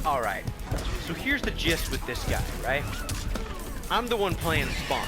Alright, so here's the gist with this guy, right? I'm the one playing Spawn.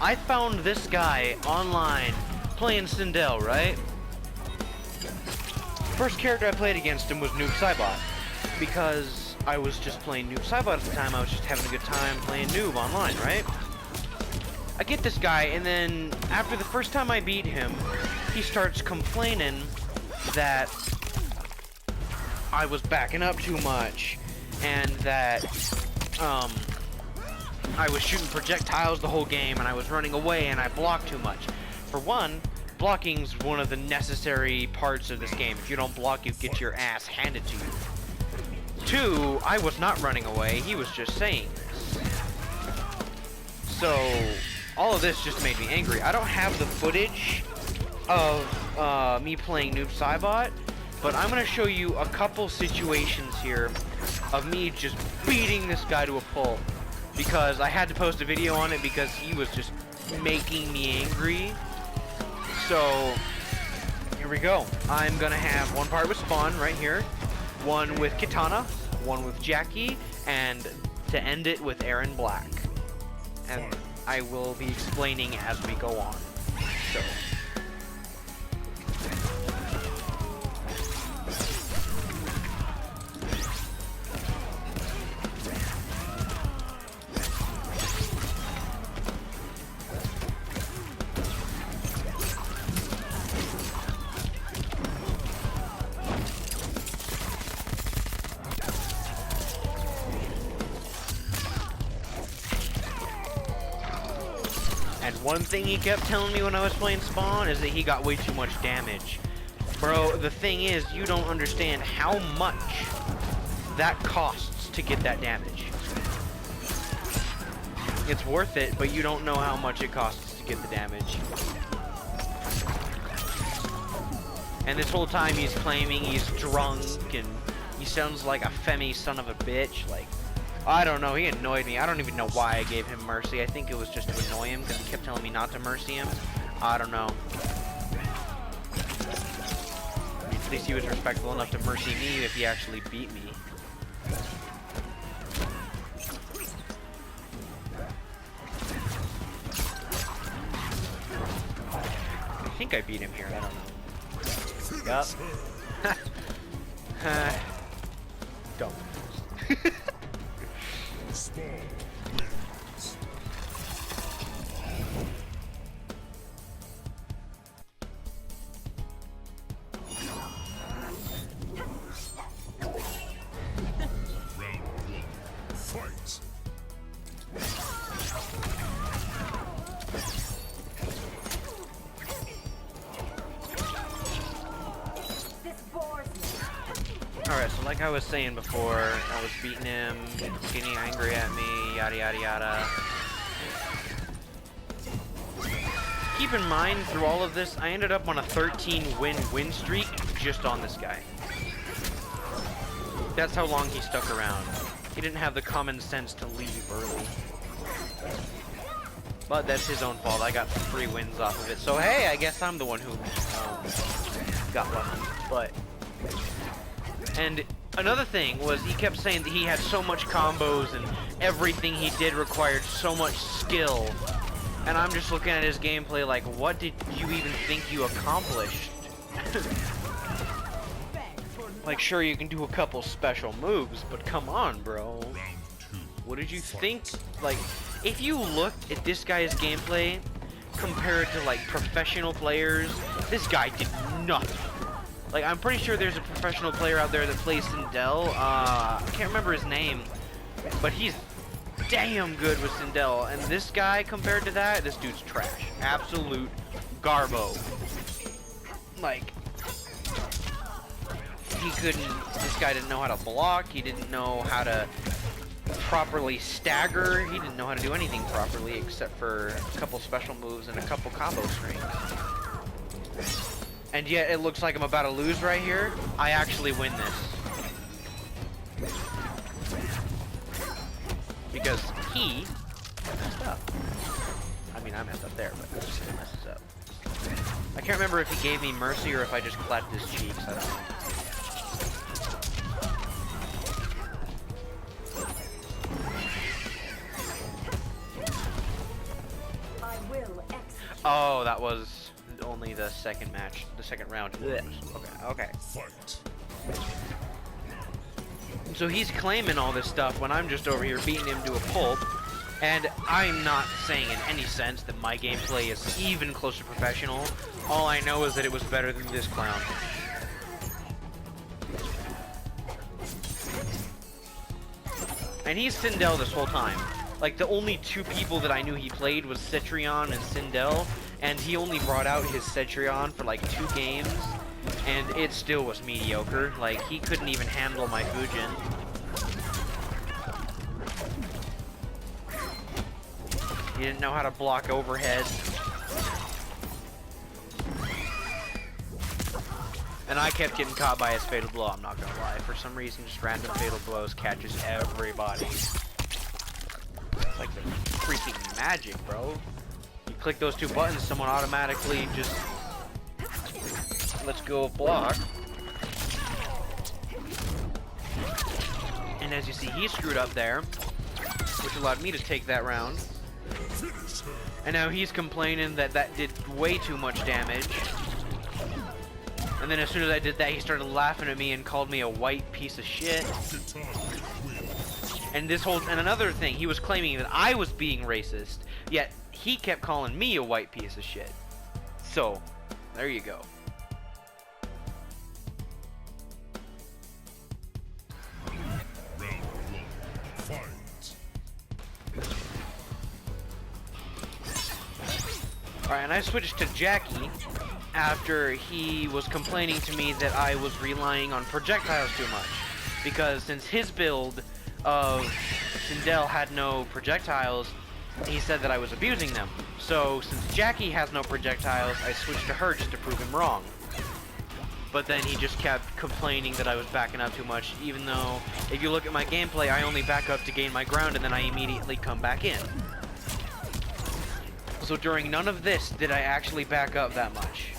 I found this guy online playing Sindel, right? First character I played against him was Noob Saibot, because I was just playing Noob Saibot at the time. I was just having a good time playing Noob online, right? I get this guy, and then after the first time I beat him, he starts complaining that I was backing up too much, and that I was shooting projectiles the whole game, and I was running away, and I blocked too much. For one, blocking's one of the necessary parts of this game. If you don't block, you get your ass handed to you. Two, I was not running away, he was just saying this. So, all of this just made me angry. I don't have the footage of me playing Noob Saibot, but I'm gonna show you a couple situations here of me just beating this guy to a pulp, because I had to post a video on it because he was just making me angry. So here we go. I'm gonna have one part with Spawn right here, one with Kitana, one with Jackie, and to end it with Aaron Black. And I will be explaining as we go on. So and one thing he kept telling me when I was playing Spawn is that he got way too much damage. Bro, the thing is, you don't understand how much that costs to get that damage. It's worth it, but you don't know how much it costs to get the damage. And this whole time he's claiming he's drunk, and he sounds like a femmy son of a bitch, like, I don't know, he annoyed me. I don't even know why I gave him mercy. I think it was just to annoy him, because he kept telling me not to mercy him. I don't know. At least he was respectful enough to mercy me if he actually beat me. I think I beat him here, I don't know. Yup. Don't. Alright, so like I was saying before, I was beating him, getting angry at me, yada yada yada. Keep in mind, through all of this, I ended up on a 13-win streak just on this guy. That's how long he stuck around. He didn't have the common sense to leave early. But that's his own fault. I got 3 wins off of it. So hey, I guess I'm the one who got lucky. But and another thing was he kept saying that he had so much combos and everything he did required so much skill. And I'm just looking at his gameplay like, what did you even think you accomplished? Like, sure, you can do a couple special moves, but come on, bro. What did you think? Like, if you looked at this guy's gameplay compared to, like, professional players, this guy did nothing. Like, I'm pretty sure there's a professional player out there that plays Sindel. I can't remember his name, but he's damn good with Sindel. And this guy, compared to that, this dude's trash. Absolute garbo. Like, this guy didn't know how to block, he didn't know how to properly stagger, he didn't know how to do anything properly except for a couple special moves and a couple combo strings. And yet it looks like I'm about to lose right here. I actually win this. Because he messed up. I mean, I messed up there, but he messes up. I can't remember if he gave me mercy or if I just clapped his cheeks, I don't know. Oh, that was only the second match, the second round. Okay, okay. Fight. So he's claiming all this stuff when I'm just over here beating him to a pulp, and I'm not saying in any sense that my gameplay is even close to professional. All I know is that it was better than this clown. And he's Sindel this whole time. Like, the only two people that I knew he played was Cetrion and Sindel, and he only brought out his Cetrion for like 2 games, and it still was mediocre. Like, he couldn't even handle my Fujin. He didn't know how to block overhead. And I kept getting caught by his Fatal Blow, I'm not gonna lie. For some reason, just random Fatal Blows catches everybody. It's like the freaking magic, bro. You click those 2 buttons, someone automatically just lets go of block. And as you see, he screwed up there, which allowed me to take that round. And now he's complaining that that did way too much damage. And then as soon as I did that, he started laughing at me and called me a white piece of shit. And another thing, he was claiming that I was being racist, yet he kept calling me a white piece of shit. So, there you go. Round 1. Fight. Alright, and I switched to Jackie after he was complaining to me that I was relying on projectiles too much. Because since his build of Sindel had no projectiles, he said that I was abusing them. So since Jackie has no projectiles, I switched to her just to prove him wrong. But then he just kept complaining that I was backing up too much, even though if you look at my gameplay, I only back up to gain my ground and then I immediately come back in. So during none of this did I actually back up that much.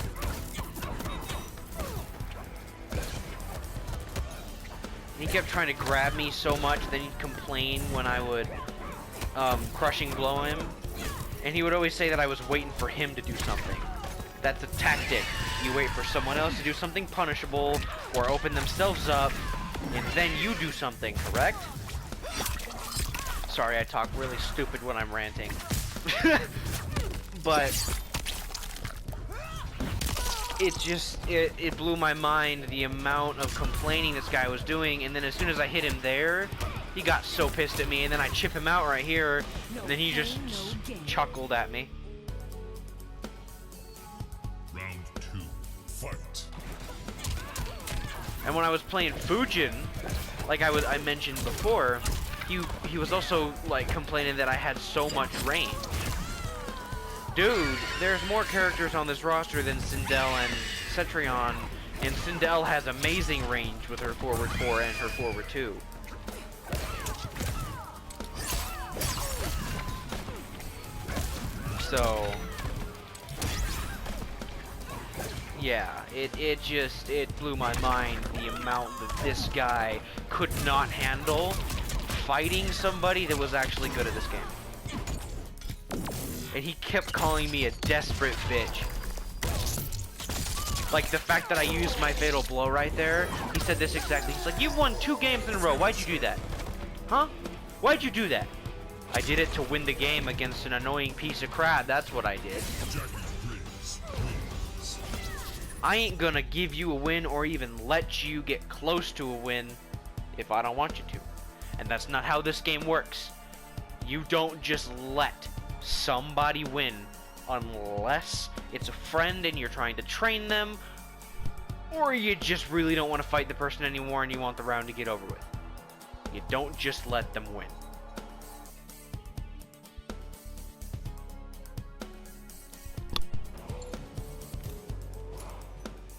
He kept trying to grab me so much, then he'd complain when I would crushing blow him. And he would always say that I was waiting for him to do something. That's a tactic. You wait for someone else to do something punishable or open themselves up, and then you do something, correct? Sorry, I talk really stupid when I'm ranting. But it blew my mind the amount of complaining this guy was doing, and then as soon as I hit him there, he got so pissed at me, and then I chip him out right here, and then he just chuckled at me. Round 2. Fight. And when I was playing Fujin, like I mentioned before, he was also like complaining that I had so much range. Dude, there's more characters on this roster than Sindel and Cetrion, and Sindel has amazing range with her forward 4 and her forward 2. So, yeah, it blew my mind the amount that this guy could not handle fighting somebody that was actually good at this game. And he kept calling me a desperate bitch. Like, the fact that I used my Fatal Blow right there, he said this exactly. He's like, you've won 2 games in a row. Why'd you do that? Huh? Why'd you do that? I did it to win the game against an annoying piece of crap. That's what I did. I ain't gonna give you a win or even let you get close to a win if I don't want you to. And that's not how this game works. You don't just let somebody win unless it's a friend and you're trying to train them, or you just really don't want to fight the person anymore and you want the round to get over with. You don't just let them win.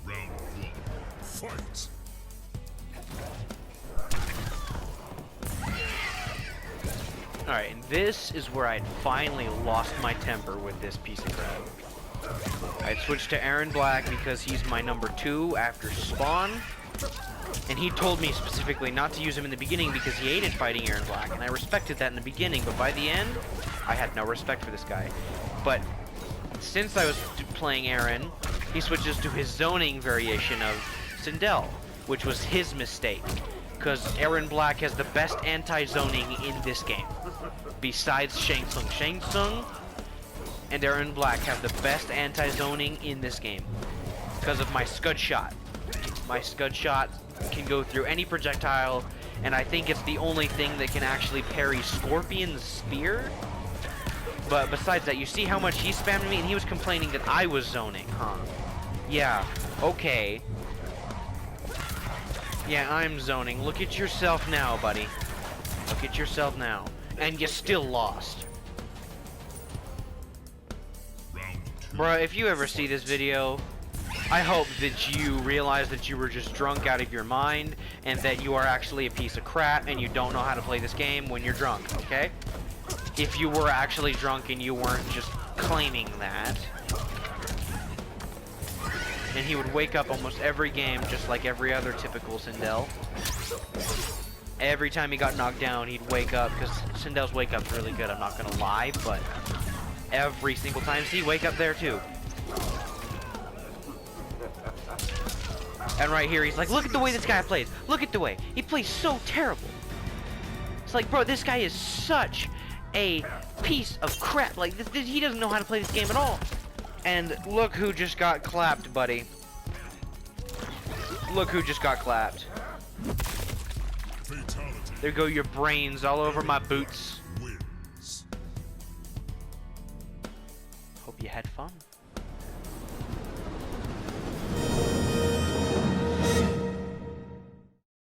Round 1. Fight. Alright, and this is where I'd finally lost my temper with this piece of crap. I'd switched to Erron Black because he's my number 2 after Spawn. And he told me specifically not to use him in the beginning because he hated fighting Erron Black. And I respected that in the beginning, but by the end, I had no respect for this guy. But since I was playing Aaron, he switches to his zoning variation of Sindel, which was his mistake. Because Aaron Black has the best anti-zoning in this game. Besides Shang Tsung. Shang Tsung and Aaron Black have the best anti-zoning in this game. Because of my Scud Shot. My Scud Shot can go through any projectile, and I think it's the only thing that can actually parry Scorpion's spear. But besides that, you see how much he spammed me, and he was complaining that I was zoning, huh? Yeah, okay. Yeah, I'm zoning. Look at yourself now, buddy. Look at yourself now. And you still lost. Round 2. Bruh, if you ever see this video, I hope that you realize that you were just drunk out of your mind, and that you are actually a piece of crap, and you don't know how to play this game when you're drunk, okay? If you were actually drunk and you weren't just claiming that. And he would wake up almost every game just like every other typical Sindel. Every time he got knocked down, he'd wake up, because Sindel's wake up's really good, I'm not gonna lie, but every single time, see, wake up there too. And right here, he's like, look at the way this guy plays. Look at the way. He plays so terrible. It's like, bro, this guy is such a piece of crap. Like, he doesn't know how to play this game at all. And look who just got clapped, buddy. Look who just got clapped. Fatality. There go your brains all over my boots. Wins. Hope you had fun.